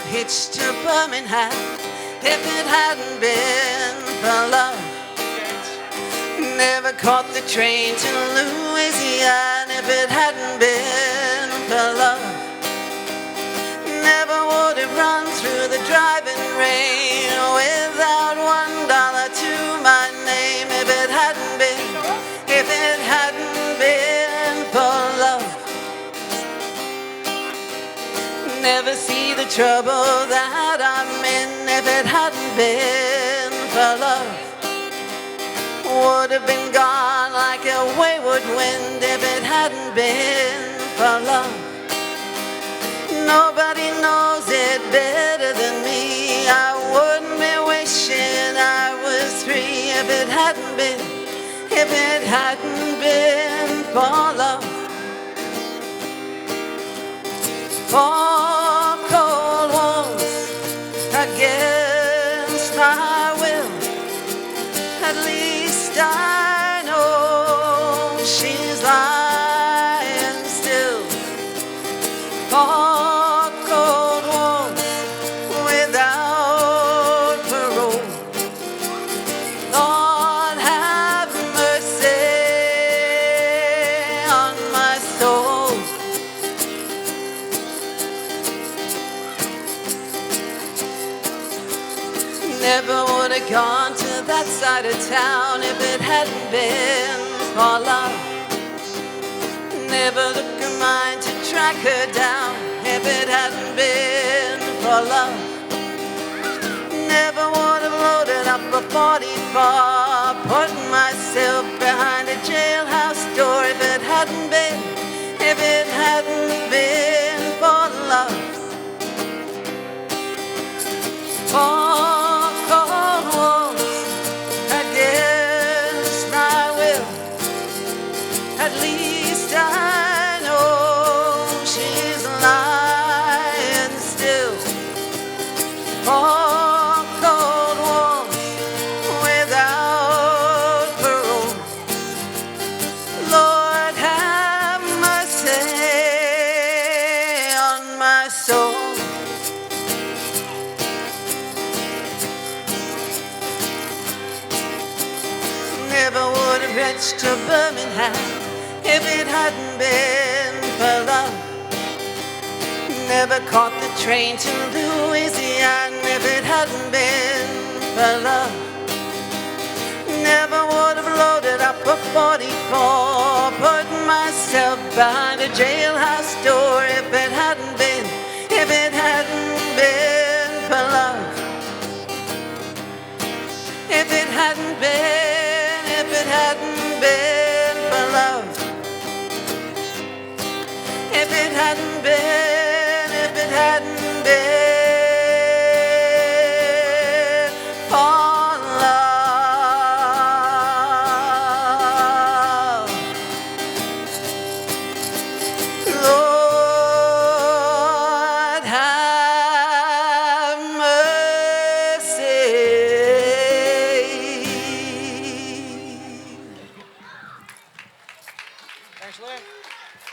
hitched to Birmingham if it hadn't been for love. Never caught the train to Louisiana if it hadn't been for love. Never would have run through the driving rain without $1 to my name if it hadn't been for love. Never see the trouble that I'm in if it hadn't been for love. Would have been gone like a wayward wind if it hadn't been for love. Nobody knows it better than me. I wouldn't be wishing I was free if it hadn't been for love. Four cold walls against my will. At least I know she's lying still. Four cold walls without parole. Lord have mercy on my soul. Never would have gone to that side of town if it hadn't been for love. Never took a mind to track her down if it hadn't been for love. Never would have loaded up a 44, putting myself behind a jailhouse door if it hadn't been for love. Four cold walls against my will. At least I know she's lying still. Four cold walls without parole. Lord have mercy on my soul. Never would have reached to Birmingham if it hadn't been for love. Never caught the train to Louisiana if it hadn't been for love. Never would have loaded up a 44, putting myself behind a jailhouse door if it hadn't been for love. If it hadn't been